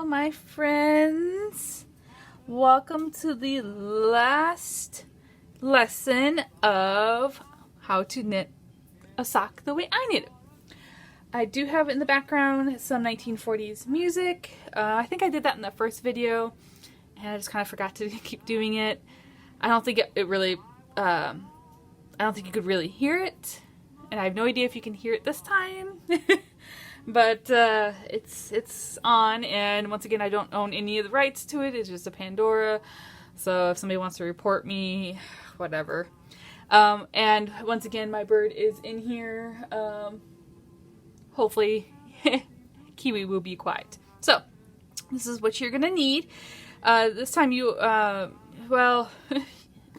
my friends. Welcome to the last lesson of how to knit a sock the way I knit it. I do have in the background some 1940s music. I think I did that in the first video, and I just kind of forgot to keep doing it. I don't think it really, I don't think you could really hear it, and I have no idea if you can hear it this time. But it's on, and once again, I don't own any of the rights to it. It's just a Pandora, so if somebody wants to report me, whatever. And once again, my bird is in here. Hopefully, Kiwi will be quiet. So, this is what you're gonna need. This time you,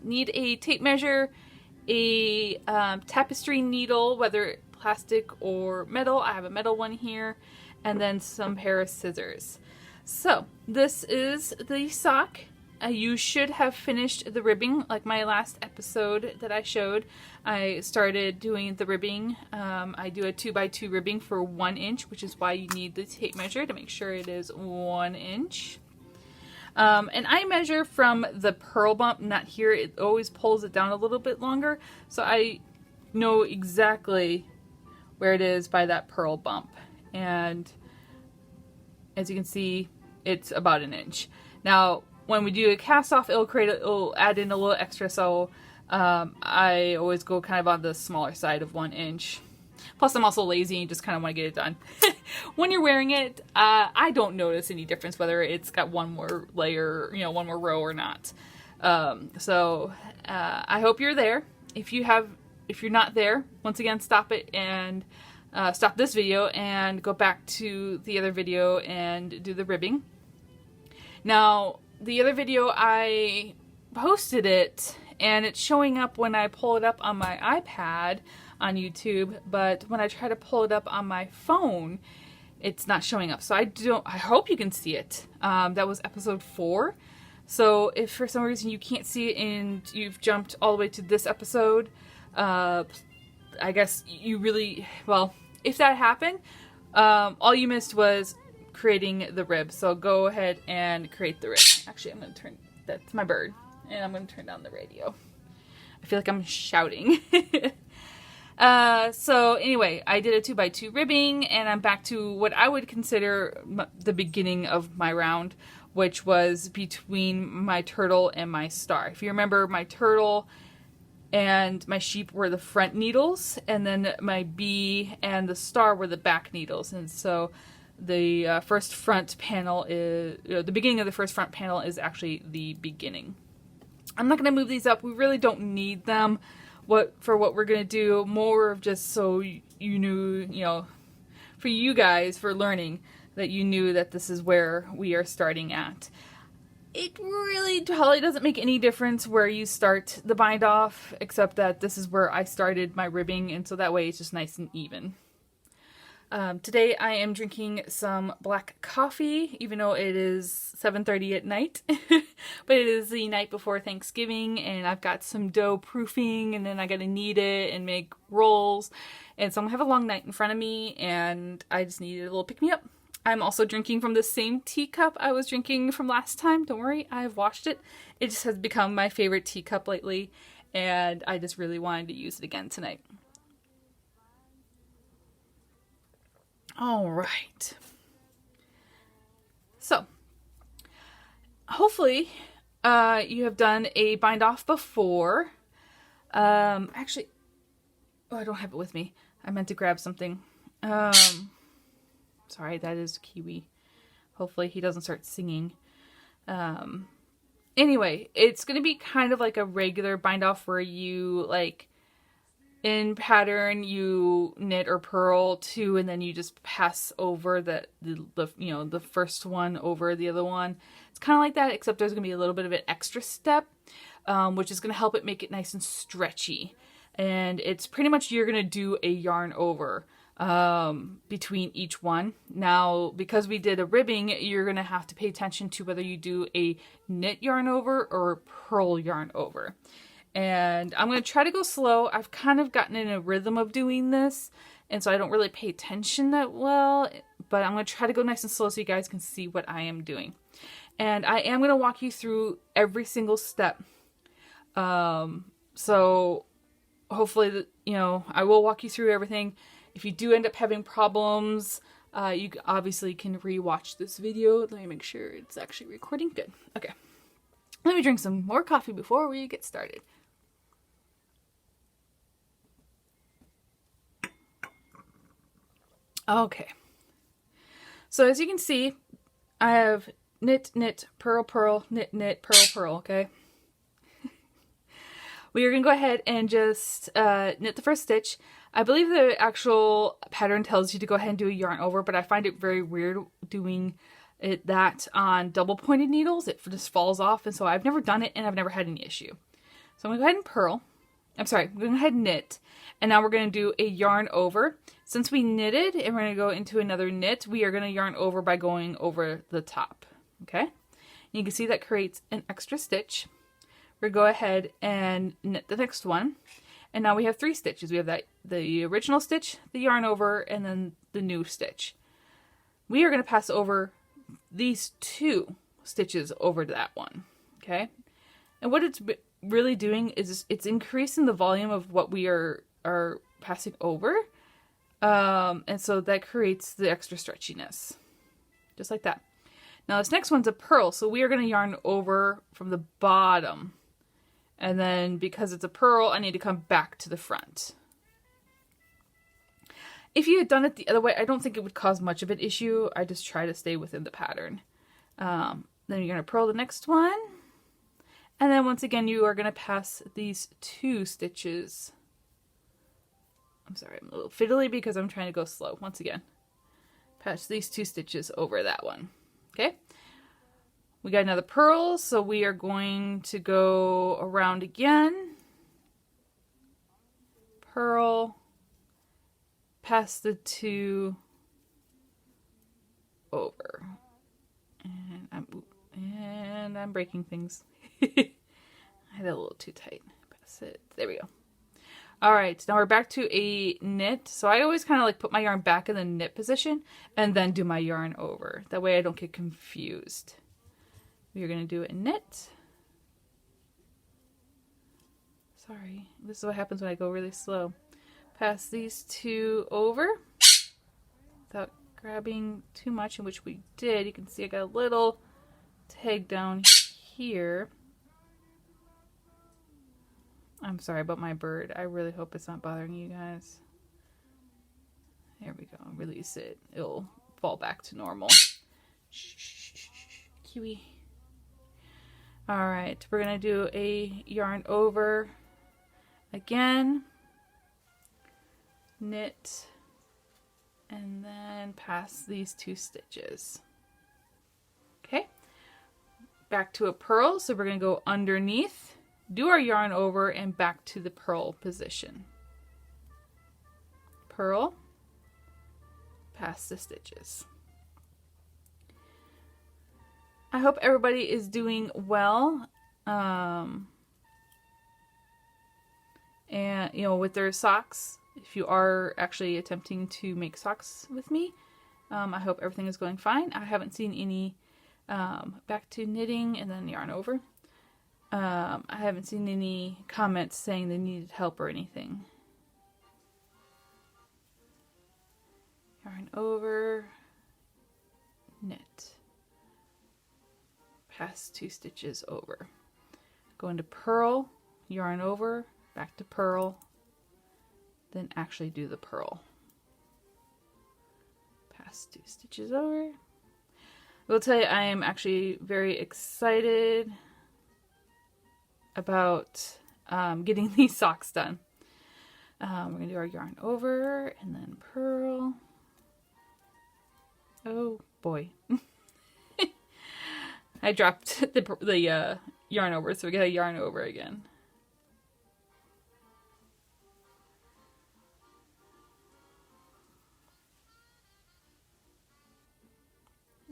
need a tape measure, a tapestry needle, whether plastic or metal. I have a metal one here, and then some pair of scissors. So this is the sock. You should have finished the ribbing like my last episode that I showed. I started doing the ribbing. I do a 2x2 ribbing for 1 inch, which is why you need the tape measure to make sure it is 1 inch. And I measure from the purl bump, not here. It always pulls it down a little bit longer, so I know exactly where it is by that purl bump. And as you can see, it's about 1 inch. Now, when we do a cast off, it'll add in a little extra, so I always go kind of on the smaller side of 1 inch. Plus, I'm also lazy and just kind of want to get it done. When you're wearing it, I don't notice any difference whether it's got one more layer, one more row or not. So I hope you're there. If you're not there, once again, stop it and stop this video and go back to the other video and do the ribbing. Now, the other video, I posted it and it's showing up when I pull it up on my iPad on YouTube, but when I try to pull it up on my phone, it's not showing up. So I hope you can see it. That was episode 4. So if for some reason you can't see it and you've jumped all the way to this episode, I guess you really, if that happened, all you missed was creating the rib. So go ahead and create the rib. Actually, I'm going to that's my bird, and I'm going to turn down the radio. I feel like I'm shouting. So anyway, I did a 2x2 ribbing, and I'm back to what I would consider the beginning of my round, which was between my turtle and my star. If you remember, my turtle and my sheep were the front needles, and then my bee and the star were the back needles. And so the first front panel is, the beginning of the first front panel is actually the beginning. I'm not going to move these up. We really don't need them for what we're going to do. More of just so you knew, for you guys, for learning, that you knew that this is where we are starting at. It really probably doesn't make any difference where you start the bind off, except that this is where I started my ribbing, and so that way it's just nice and even. Today I am drinking some black coffee, even though it is 7:30 at night, but it is the night before Thanksgiving, and I've got some dough proofing, and then I gotta knead it and make rolls, and so I'm gonna have a long night in front of me, and I just needed a little pick-me-up. I'm also drinking from the same teacup I was drinking from last time. Don't worry, I've washed it. It just has become my favorite teacup lately, and I just really wanted to use it again tonight. All right. So, hopefully, you have done a bind off before. Actually, I don't have it with me. I meant to grab something. Sorry, that is Kiwi. Hopefully he doesn't start singing. Anyway, it's going to be kind of like a regular bind off where you, in pattern, you knit or purl 2, and then you just pass over the first one over the other one. It's kind of like that, except there's going to be a little bit of an extra step, which is going to help it make it nice and stretchy. And it's pretty much you're going to do a yarn over between each one. Now, because we did a ribbing, you're going to have to pay attention to whether you do a knit yarn over or purl yarn over. And I'm going to try to go slow. I've kind of gotten in a rhythm of doing this, and so I don't really pay attention that well, but I'm going to try to go nice and slow so you guys can see what I am doing. And I am going to walk you through every single step. So hopefully, I will walk you through everything. If you do end up having problems, you obviously can re-watch this video. Let me make sure it's actually recording. Good. Okay. Let me drink some more coffee before we get started. Okay. So as you can see, I have knit, knit, purl, purl, knit, knit, purl, purl, okay? We are going to go ahead and just knit the first stitch. I believe the actual pattern tells you to go ahead and do a yarn over, but I find it very weird doing that on double pointed needles. It just falls off, and so I've never done it and I've never had any issue. So I'm going to go ahead and purl. I'm sorry, I'm going to go ahead and knit. And now we're going to do a yarn over. Since we knitted and we're going to go into another knit, we are going to yarn over by going over the top. Okay? And you can see that creates an extra stitch. We're going to go ahead and knit the next one. And now we have 3 stitches. We have the original stitch, the yarn over, and then the new stitch. We are going to pass over these 2 stitches over to that one. Okay? And what it's really doing is it's increasing the volume of what we are passing over. And so that creates the extra stretchiness. Just like that. Now this next one's a purl, so we are going to yarn over from the bottom. And then because it's a purl, I need to come back to the front. If you had done it the other way, I don't think it would cause much of an issue. I just try to stay within the pattern. Then you're going to purl the next one. And then once again, you are going to pass these 2 stitches. I'm sorry, I'm a little fiddly because I'm trying to go slow. Once again, pass these 2 stitches over that one. Okay? We got another purl, so we are going to go around again. Purl. Pass the 2 over. And I'm breaking things. I had it a little too tight. Pass it. There we go. Alright, now we're back to a knit. So I always kind of like put my yarn back in the knit position and then do my yarn over. That way I don't get confused. We're going to do a knit. Sorry, this is what happens when I go really slow. Pass these 2 over without grabbing too much, in which we did. You can see I got a little tag down here. I'm sorry about my bird. I really hope it's not bothering you guys. There we go. Release it. It'll fall back to normal. Shh, shh, shh, shh. Kiwi. Alright, we're going to do a yarn over again. Knit. And then pass these 2 stitches. Okay. Back to a purl. So we're going to go underneath. Do our yarn over and back to the purl position. Purl, pass the stitches. I hope everybody is doing well. And with their socks, if you are actually attempting to make socks with me, I hope everything is going fine. I haven't seen any back to knitting and then yarn over. I haven't seen any comments saying they needed help or anything. Yarn over, knit, pass 2 stitches over. Go into purl, yarn over, back to purl, then actually do the purl. Pass 2 stitches over. I will tell you, I am actually very excited about getting these socks done. We're going to do our yarn over and then purl. Oh boy. I dropped the yarn over, so we got to yarn over again.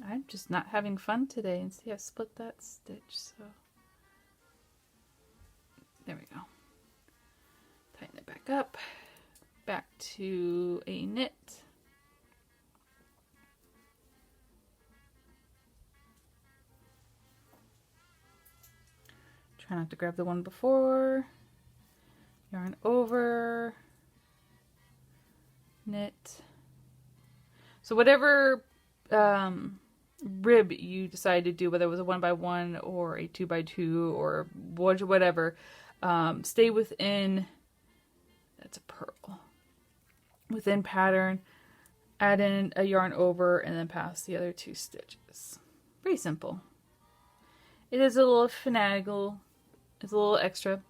I'm just not having fun today, and see I split that stitch, so there we go. Tighten it back up, back to a knit, Try not to grab the one before. Yarn over. Knit. So whatever rib you decide to do, whether it was a 1x1 or a 2x2 or whatever, stay within, that's a purl, within pattern, add in a yarn over, and then pass the other 2 stitches. Pretty simple. It is a little finagle, it's a little extra.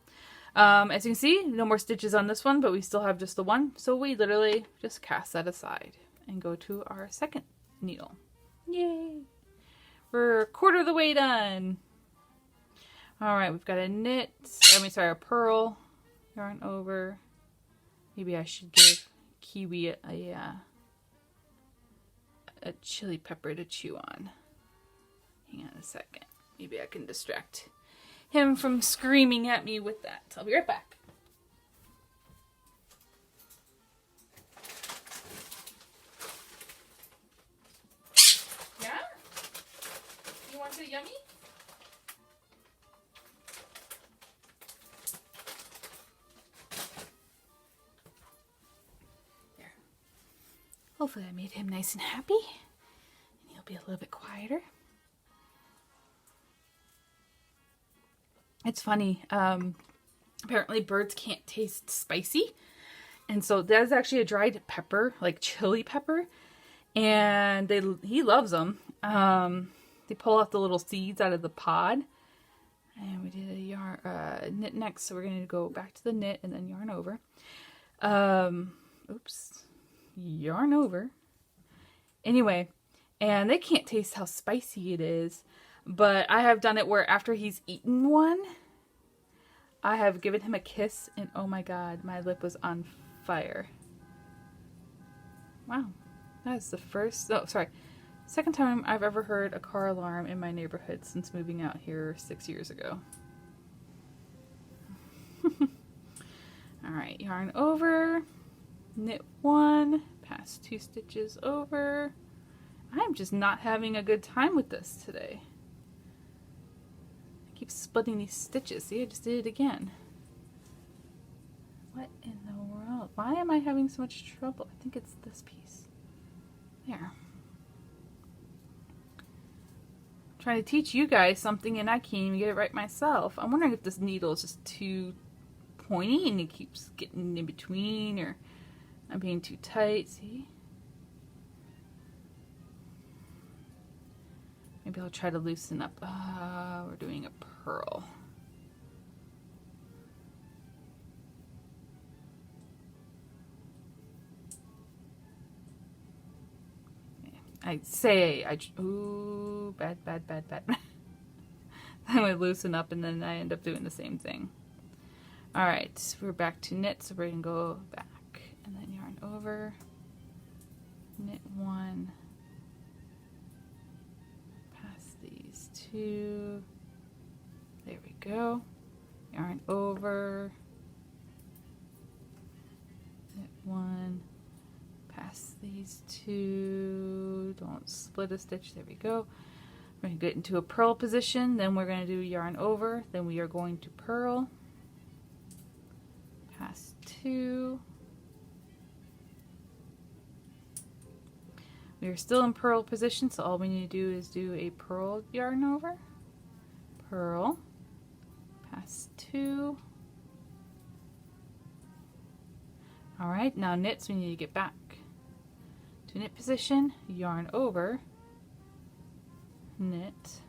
As you can see, no more stitches on this one, but we still have just the one, so we literally just cast that aside and go to our second needle. Yay! We're a quarter of the way done. Alright, we've got a knit, a purl, yarn over. Maybe I should give Kiwi a chili pepper to chew on. Hang on a second. Maybe I can distract him from screaming at me with that. I'll be right back. Yeah? You want the yummy? There. Hopefully I made him nice and happy. And he'll be a little bit quieter. It's funny, apparently birds can't taste spicy, and so that's actually a dried pepper, like chili pepper, and he loves them. They pull out the little seeds out of the pod, and we did a yarn knit next, so we're going to go back to the knit and then yarn over. Oops, yarn over. Anyway, and they can't taste how spicy it is. But I have done it where after he's eaten one, I have given him a kiss, and oh my god, my lip was on fire. Wow. That is the second time I've ever heard a car alarm in my neighborhood since moving out here 6 years ago. Alright, yarn over, knit 1, pass 2 stitches over. I'm just not having a good time with this today. Keep splitting these stitches. See, I just did it again. What in the world? Why am I having so much trouble? I think it's this piece. There. I'm trying to teach you guys something and I can't even get it right myself. I'm wondering if this needle is just too pointy and it keeps getting in between, or I'm being too tight. See? Maybe I'll try to loosen up. We're doing a purl. Ooh, bad. I would loosen up and then I end up doing the same thing. Alright, so we're back to knit, so we're going to go back and then yarn over, knit 1, pass these 2, there we go, yarn over, knit 1, pass these 2, don't split a stitch, there we go. We're going to get into a purl position, then we're going to do yarn over, then we are going to purl, pass 2. We are still in purl position, so all we need to do is do a purl yarn over, purl, pass 2. Alright, now knits, we need to get back to knit position, yarn over, knit,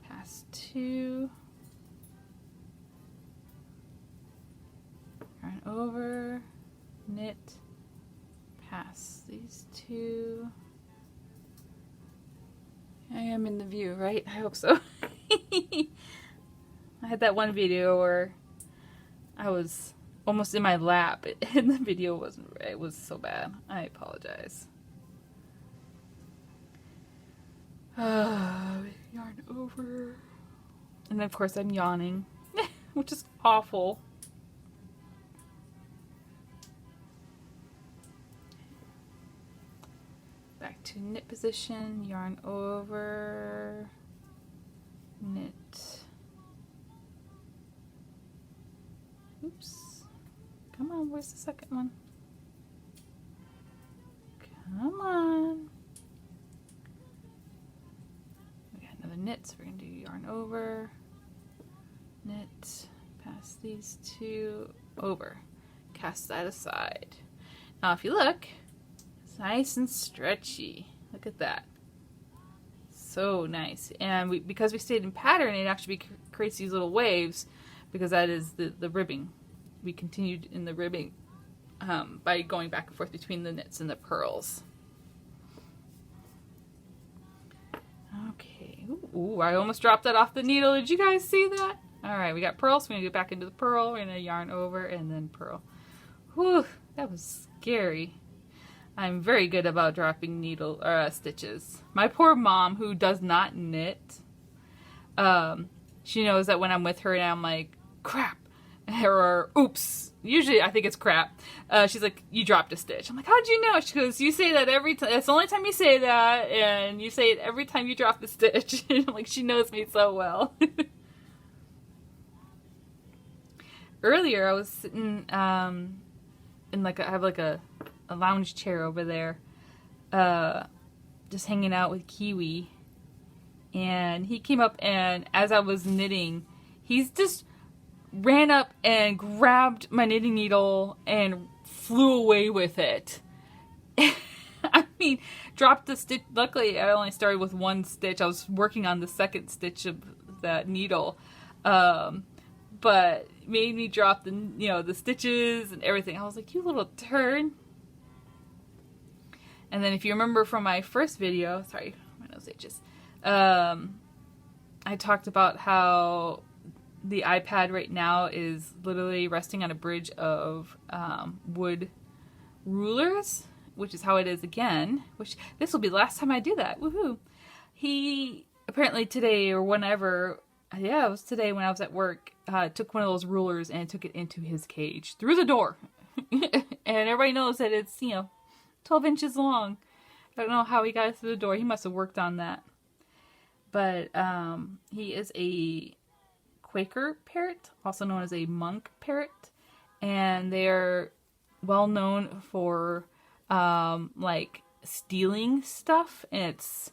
pass 2, yarn over, knit, pass these 2. I am in the view, right? I hope so. I had that one video where I was almost in my lap and the video wasn't right. It was so bad. I apologize. Yarn over. And then of course I'm yawning, which is awful. Back to knit position, yarn over, knit, Come on, where's the second one? Come on. We got another knit, so we're going to do yarn over, knit, pass these two over, cast that aside. Now if you look, it's nice and stretchy. Look at that. So nice. And because we stayed in pattern, it actually creates these little waves because that is the ribbing. We continued in the ribbing by going back and forth between the knits and the purls. Okay. Ooh, I almost dropped that off the needle. Did you guys see that? All right, we got purls. So we're going to go back into the purl. We're going to yarn over and then purl. Whew, that was scary. I'm very good about dropping stitches. My poor mom, who does not knit, she knows that when I'm with her and I'm like, crap, or oops. Usually I think it's crap. She's like, you dropped a stitch. I'm like, how'd you know? She goes, you say that every time. It's the only time you say that, and you say it every time you drop a stitch. Like, she knows me so well. Earlier, I was sitting in like I have like a lounge chair over there, just hanging out with Kiwi, and he came up, and as I was knitting, he's just ran up and grabbed my knitting needle and flew away with it. I mean, dropped the stitch. Luckily, I only started with one stitch. I was working on the second stitch of that needle, but made me drop the stitches and everything. I was like, you little turd. And then if you remember from my first video, sorry, my nose itches, I talked about how the iPad right now is literally resting on a bridge of wood rulers, which is how it is again, which this will be the last time I do that. Woohoo. He apparently today or whenever, yeah, it was today when I was at work, took one of those rulers and took it into his cage through the door. And everybody knows that it's, 12 inches long. I don't know how he got it through the door. He must have worked on that. But he is a Quaker parrot, also known as a monk parrot, and they're well known for like stealing stuff, and it's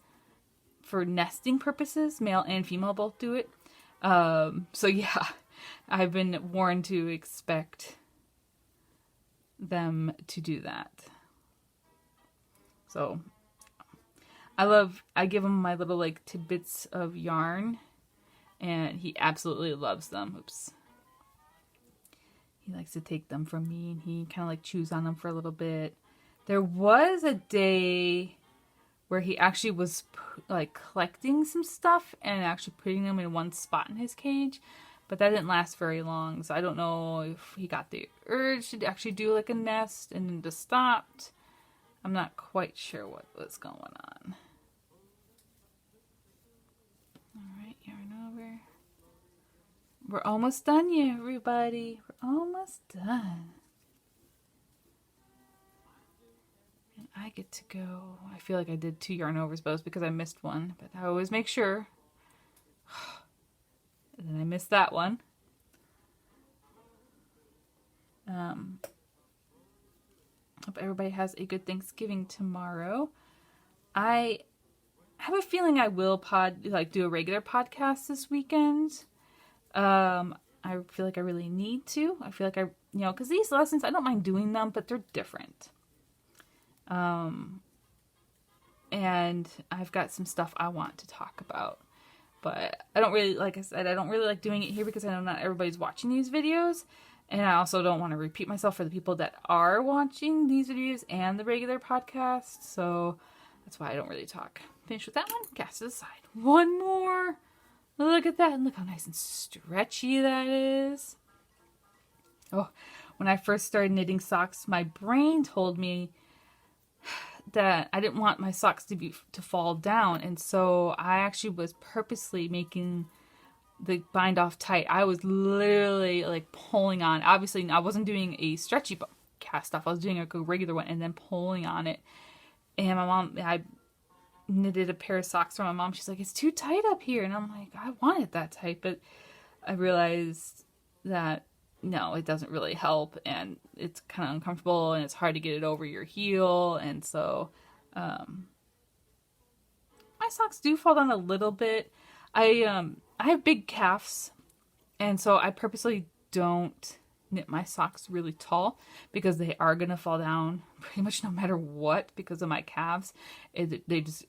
for nesting purposes. Male and female both do it. So yeah, I've been warned to expect them to do that. So I give him my little like tidbits of yarn, and he absolutely loves them. Oops. He likes to take them from me, and he kind of like chews on them for a little bit. There was a day where he actually was like collecting some stuff and actually putting them in one spot in his cage, but that didn't last very long. So I don't know if he got the urge to actually do like a nest and then just stopped. I'm not quite sure what was going on. Alright, yarn over. We're almost done here, everybody. We're almost done. And I get to go. I feel like I did 2 yarn overs, but it's because I missed one. But I always make sure. And then I missed that one. Hope everybody has a good Thanksgiving tomorrow. I have a feeling I will do a regular podcast this weekend. I feel like I really need to. I feel like because these lessons, I don't mind doing them, but they're different. And I've got some stuff I want to talk about. But I don't really, like I said, I don't really like doing it here because I know not everybody's watching these videos. And I also don't want to repeat myself for the people that are watching these videos and the regular podcast. So that's why I don't really talk. Finish with that one. Cast it aside. One more. Look at that. And look how nice and stretchy that is. Oh, when I first started knitting socks, my brain told me that I didn't want my socks to fall down. And so I actually was purposely making the bind off tight. I was literally like pulling on. Obviously, I wasn't doing a stretchy cast off. I was doing a regular one and then pulling on it. And my mom, I knitted a pair of socks for my mom. She's like, it's too tight up here. And I'm like, I want it that tight. But I realized that no, it doesn't really help, and it's kind of uncomfortable, and it's hard to get it over your heel, and so my socks do fall down a little bit. I have big calves, and so I purposely don't knit my socks really tall because they are gonna fall down pretty much no matter what because of my calves. It's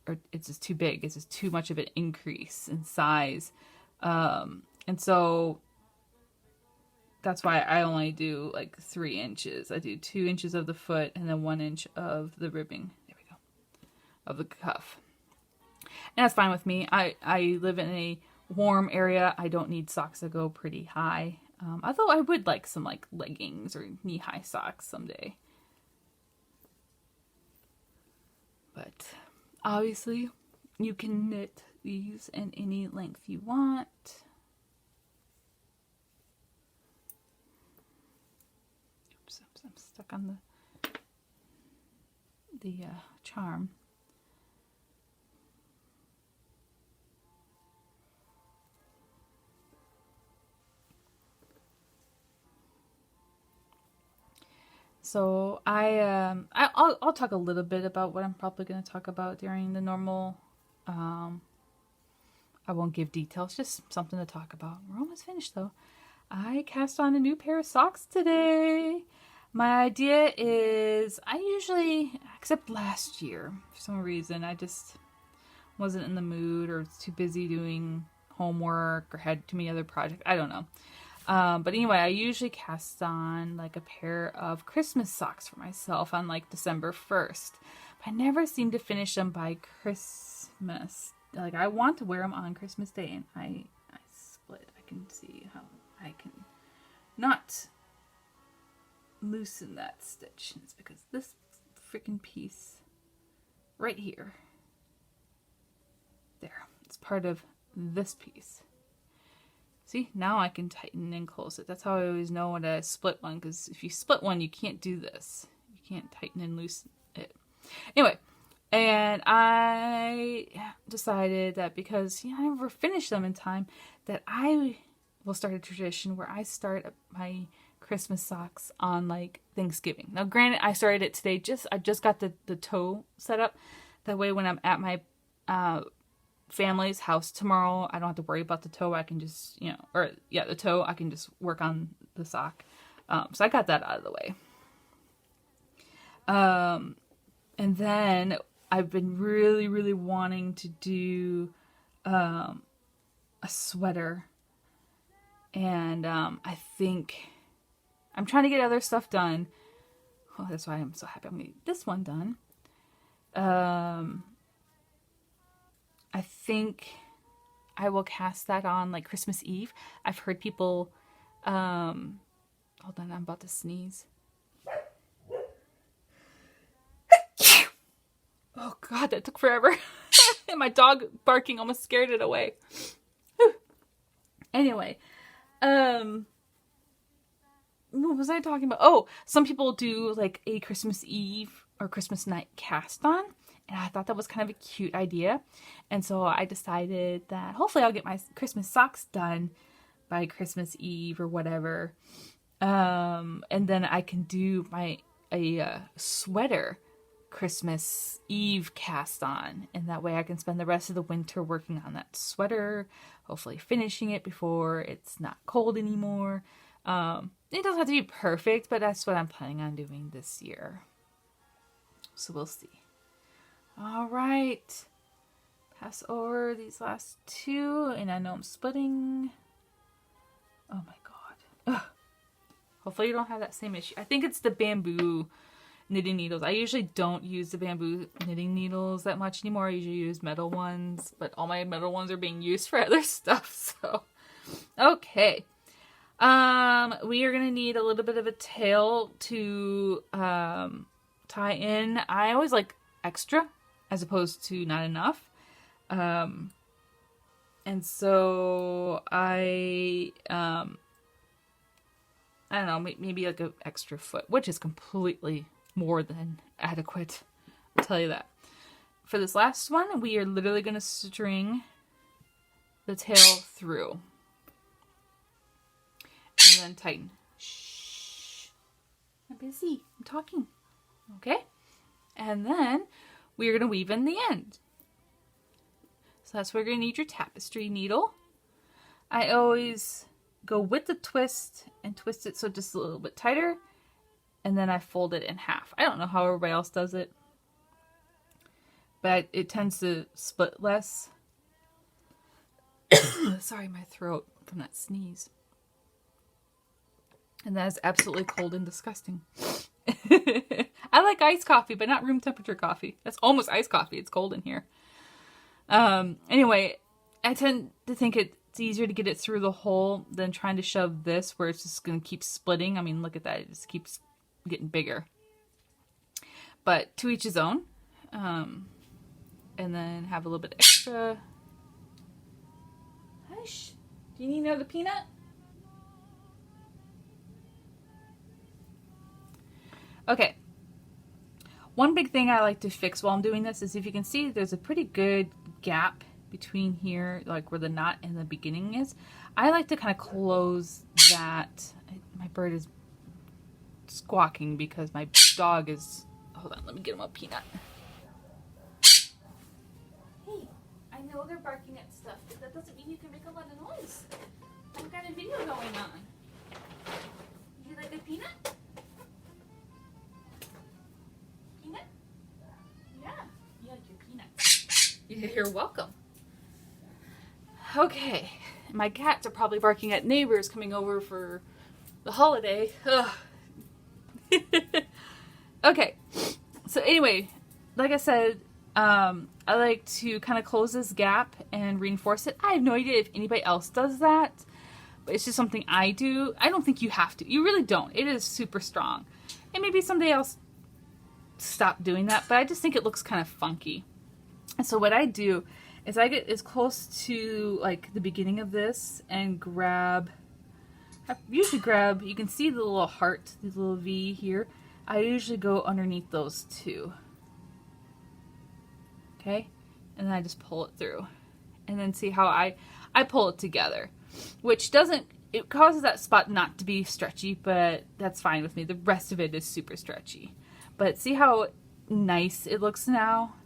just too big. It's just too much of an increase in size, and so that's why I only do like 3 inches. I do 2 inches of the foot and then 1 inch of the ribbing. There we go, of the cuff. And that's fine with me. I live in a warm area. I don't need socks that go pretty high. Although I would like some like leggings or knee-high socks someday. But obviously you can knit these in any length you want. Oops, I'm stuck on the charm. So I'll talk a little bit about what I'm probably going to talk about during the normal. I won't give details, just something to talk about. We're almost finished though. I cast on a new pair of socks today. My idea is I usually, except last year, for some reason, I just wasn't in the mood or was too busy doing homework or had too many other projects. I don't know. But anyway, I usually cast on like a pair of Christmas socks for myself on like December 1st. But I never seem to finish them by Christmas. Like I want to wear them on Christmas Day, and I split. I can see how I can not loosen that stitch. It's because this freaking piece right here, there, it's part of this piece. See, now I can tighten and close it. That's how I always know when I split one, because if you split one, you can't do this. You can't tighten and loosen it. Anyway, and I decided that because I never finished them in time, that I will start a tradition where I start my Christmas socks on like Thanksgiving. Now, granted, I started it today. I just got the toe set up. That way, when I'm at my family's house tomorrow, I don't have to worry about the toe. I can just, the toe, I can just work on the sock. So I got that out of the way. And then I've been really, really wanting to do a sweater. And I think I'm trying to get other stuff done. Oh, that's why I'm so happy I'm going to get this one done. I think I will cast that on like Christmas Eve. I've heard people, hold on, I'm about to sneeze. Oh God, that took forever. And my dog barking almost scared it away. Anyway, what was I talking about? Oh, some people do like a Christmas Eve or Christmas night cast on. And I thought that was kind of a cute idea. And so I decided that hopefully I'll get my Christmas socks done by Christmas Eve or whatever. And then I can do a sweater Christmas Eve cast on. And that way I can spend the rest of the winter working on that sweater, hopefully finishing it before it's not cold anymore. It doesn't have to be perfect, but that's what I'm planning on doing this year. So we'll see. All right, pass over these last two, and I know I'm splitting. Oh my God. Ugh. Hopefully you don't have that same issue. I think it's the bamboo knitting needles. I usually don't use the bamboo knitting needles that much anymore. I usually use metal ones, but all my metal ones are being used for other stuff, so. Okay. We are going to need a little bit of a tail to tie in. I always like extra as opposed to not enough. And so I don't know, maybe like an extra foot, which is completely more than adequate. I'll tell you that. For this last one, we are literally going to string the tail through. And then tighten. Shh. I'm busy. I'm talking. Okay? And then we're going to weave in the end. So that's where you're going to need your tapestry needle. I always go with the twist and twist it so just a little bit tighter. And then I fold it in half. I don't know how everybody else does it, but it tends to split less. Sorry, my throat from that sneeze. And that is absolutely cold and disgusting. I like iced coffee, but not room temperature coffee. That's almost iced coffee. It's cold in here. Anyway, I tend to think it's easier to get it through the hole than trying to shove this where it's just going to keep splitting. I mean, look at that. It just keeps getting bigger. But to each his own. And then have a little bit extra. Hush. Do you need another peanut? Okay. One big thing I like to fix while I'm doing this is, if you can see, there's a pretty good gap between here, like where the knot in the beginning is. I like to kind of close that. My bird is squawking because my dog is... Hold on, let me get him a peanut. Hey, I know they're barking at stuff, but that doesn't mean you can make a lot of noise. I've got a video going on. Would you like a peanut? Peanut? Yeah, you like your peanuts. You're welcome. Okay, my cats are probably barking at neighbors coming over for the holiday. Okay, so anyway, like I said, I like to kind of close this gap and reinforce it. I have no idea if anybody else does that, but it's just something I do. I don't think you have to. You really don't. It is super strong. And maybe somebody else stop doing that, but I just think it looks kind of funky. And so what I do is I get as close to like the beginning of this and grab, I usually grab, you can see the little heart, the little V here. I usually go underneath those two. Okay? And then I just pull it through. And then see how I pull it together. Which doesn't, it causes that spot not to be stretchy, but that's fine with me. The rest of it is super stretchy. But see how nice it looks now?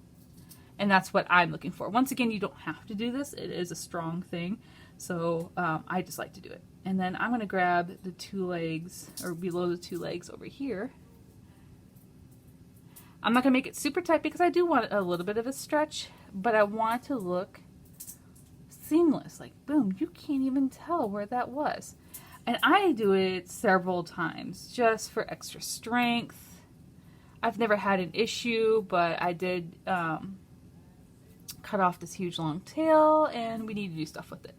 And that's what I'm looking for. Once again, you don't have to do this. It is a strong thing. So I just like to do it. And then I'm going to grab the two legs, or below the two legs over here. I'm not going to make it super tight because I do want a little bit of a stretch, but I want it to look seamless. Like, boom, you can't even tell where that was. And I do it several times just for extra strength. I've never had an issue, but I did cut off this huge long tail, and we need to do stuff with it.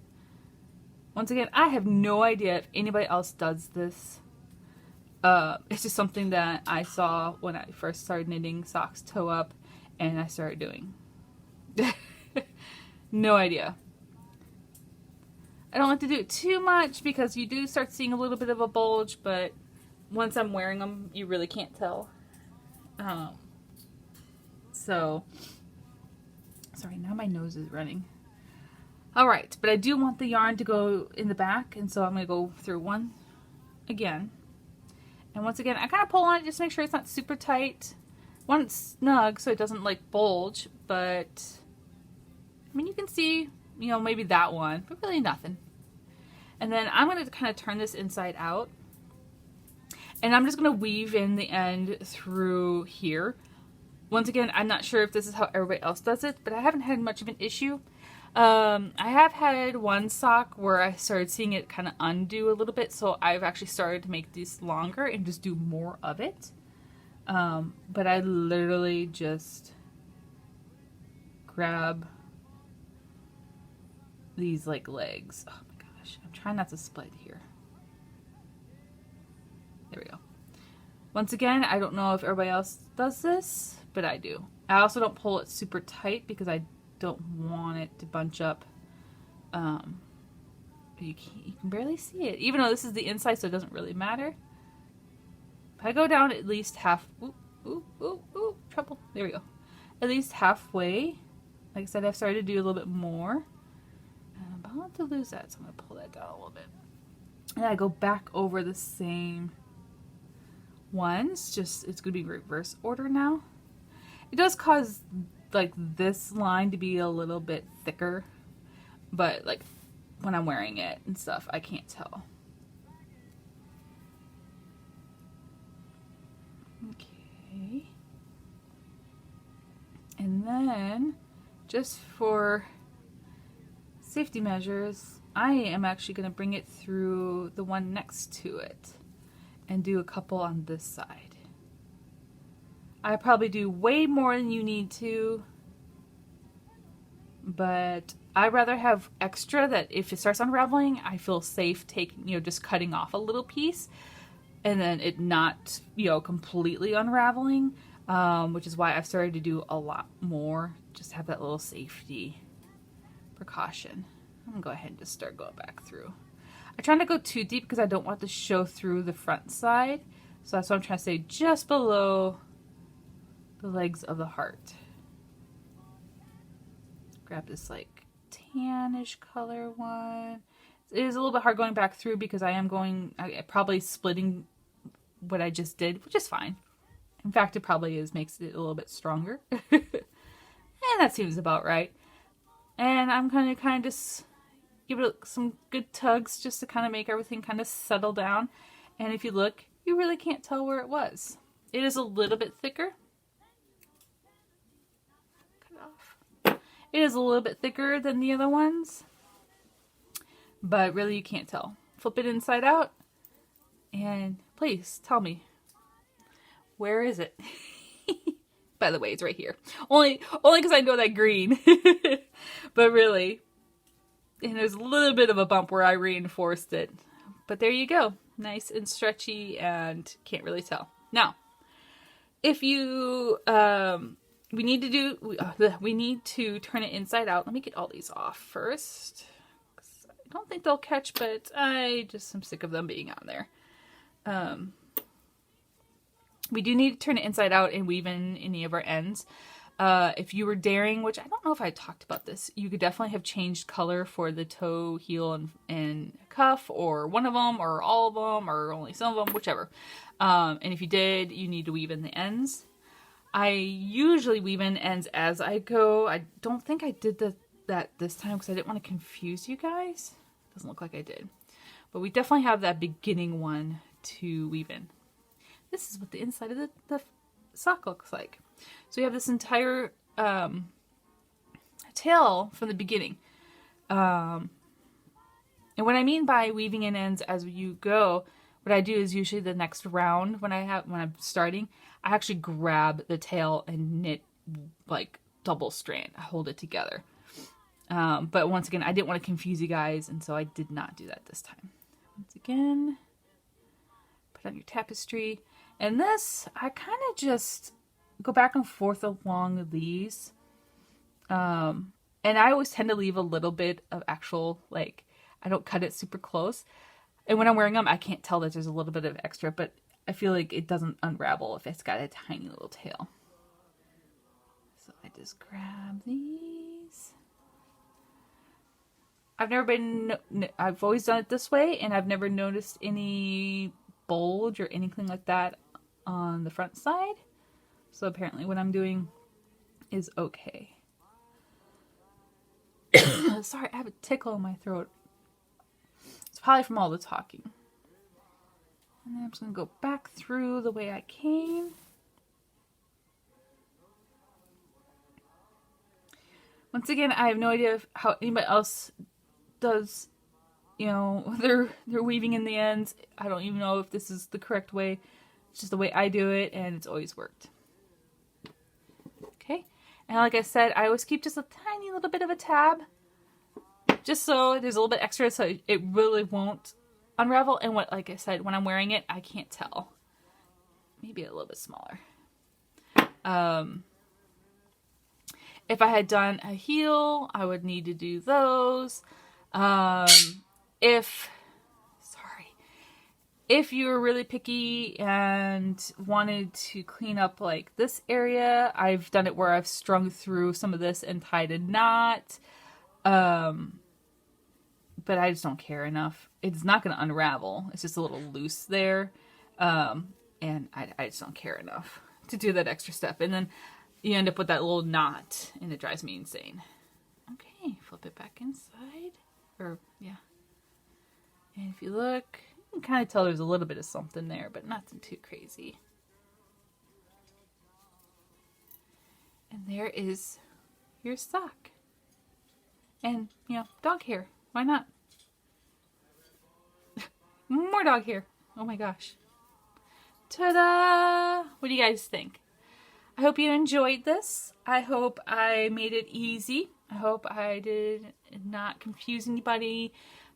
Once again, I have no idea if anybody else does this. It's just something that I saw when I first started knitting socks toe up, and I started doing. No idea. I don't like to do it too much because you do start seeing a little bit of a bulge, but once I'm wearing them, you really can't tell. So, sorry, now my nose is running. Alright, but I do want the yarn to go in the back, and so I'm going to go through one again. And once again, I kind of pull on it just to make sure it's not super tight. Want it snug so it doesn't like bulge, but I mean, you can see, you know, maybe that one, but really nothing. And then I'm going to kind of turn this inside out. And I'm just going to weave in the end through here. Once again, I'm not sure if this is how everybody else does it, but I haven't had much of an issue. I have had one sock where I started seeing it kind of undo a little bit, so I've actually started to make these longer and just do more of it. But I literally just grab these like legs. Oh my gosh, I'm trying not to split here. There we go. Once again, I don't know if everybody else does this, but I do. I also don't pull it super tight because I don't want it to bunch up. You can barely see it, even though this is the inside, so it doesn't really matter. If I go down at least half, trouble. There we go. At least halfway. Like I said, I've started to do a little bit more. And I'm about to lose that, so I'm gonna pull that down a little bit. And I go back over the same ones. Just, it's going to be reverse order now. It does cause like this line to be a little bit thicker, but like when I'm wearing it and stuff, I can't tell. Okay. And then just for safety measures, I am actually going to bring it through the one next to it and do a couple on this side. I probably do way more than you need to, but I'd rather have extra that if it starts unraveling, I feel safe taking, just cutting off a little piece and then it not, completely unraveling, which is why I've started to do a lot more, just have that little safety precaution. I'm gonna go ahead and just start going back through. I try not to go too deep because I don't want to show through the front side, so that's what I'm trying to say, just below the legs of the heart. Grab this like tannish color one. It is a little bit hard going back through because I probably splitting what I just did, which is fine. In fact, it probably makes it a little bit stronger. And that seems about right. And I'm going to kind of just give it some good tugs just to kind of make everything kind of settle down. And if you look, you really can't tell where it was. It is a little bit thicker. It is a little bit thicker than the other ones, but really you can't tell. Flip it inside out, and please tell me, where is it? By the way, it's right here. Only because I know that green, but really, and there's a little bit of a bump where I reinforced it. But there you go, nice and stretchy, and can't really tell. Now, if you we need to turn it inside out. Let me get all these off first. I don't think they'll catch, but I just am sick of them being on there. We do need to turn it inside out and weave in any of our ends. If you were daring, which I don't know if I talked about this, you could definitely have changed color for the toe, heel, and cuff, or one of them, or all of them, or only some of them, whichever. And if you did, you need to weave in the ends. I usually weave in ends as I go. I don't think I did that this time because I didn't want to confuse you guys. Doesn't look like I did. But we definitely have that beginning one to weave in. This is what the inside of the sock looks like. So you have this entire tail from the beginning. And what I mean by weaving in ends as you go, what I do is usually the next round when I'm starting, I actually grab the tail and knit like double strand. I hold it together. But once again, I didn't want to confuse you guys, and so I did not do that this time. Once again, put on your tapestry. And this, I kind of just go back and forth along these. And I always tend to leave a little bit of actual, like, I don't cut it super close. And when I'm wearing them, I can't tell that there's a little bit of extra, but I feel like it doesn't unravel if it's got a tiny little tail. So I just grab these. I've always done it this way, and I've never noticed any bulge or anything like that on the front side. So apparently what I'm doing is okay. Sorry, I have a tickle in my throat. It's probably from all the talking. And then I'm just going to go back through the way I came. Once again, I have no idea how anybody else does, they're weaving in the ends. I don't even know if this is the correct way. It's just the way I do it, and it's always worked. Okay, and like I said, I always keep just a tiny little bit of a tab, just so there's a little bit extra, so it really won't unravel. And like I said, when I'm wearing it, I can't tell. Maybe a little bit smaller. If I had done a heel, I would need to do those. If you were really picky and wanted to clean up like this area, I've done it where I've strung through some of this and tied a knot. But I just don't care enough. It's not going to unravel. It's just a little loose there. and I just don't care enough to do that extra step. And then you end up with that little knot, and it drives me insane. Okay, flip it back inside. Or, yeah. And if you look, you can kind of tell there's a little bit of something there, but nothing too crazy. And there is your sock. And, you know, dog hair. Why not? More dog hair. Oh my gosh. Ta-da! What do you guys think? I hope you enjoyed this. I hope I made it easy. I hope I did not confuse anybody.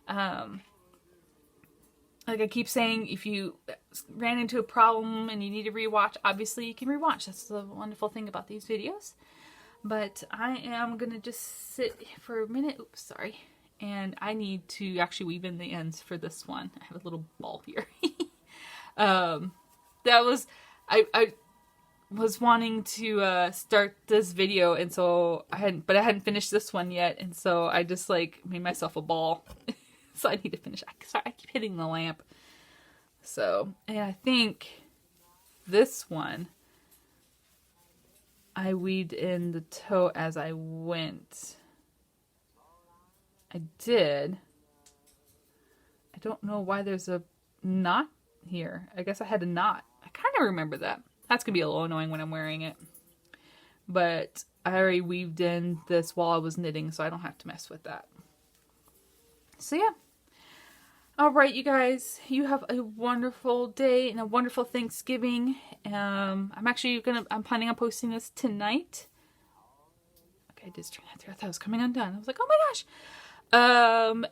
Like I keep saying, if you ran into a problem and you need to rewatch, obviously you can rewatch. That's the wonderful thing about these videos. But I am going to just sit for a minute. Oops, sorry. And I need to actually weave in the ends for this one. I have a little ball here. That was... I was wanting to start this video, and so I hadn't finished this one yet, and so I just like made myself a ball. So I need to finish. Sorry, I keep hitting the lamp. So, and I think this one I weaved in the toe as I went. I did. I don't know why there's a knot here. I guess I had a knot. I kind of remember that. That's going to be a little annoying when I'm wearing it. But I already weaved in this while I was knitting, so I don't have to mess with that. So yeah. Alright, you guys. You have a wonderful day and a wonderful Thanksgiving. I'm planning on posting this tonight. Okay, I did string that through. I thought it was coming undone. I was like, oh my gosh.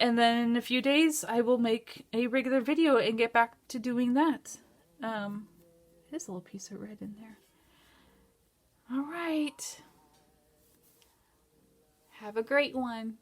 And then in a few days, I will make a regular video and get back to doing that. There's a little piece of red in there. All right. Have a great one.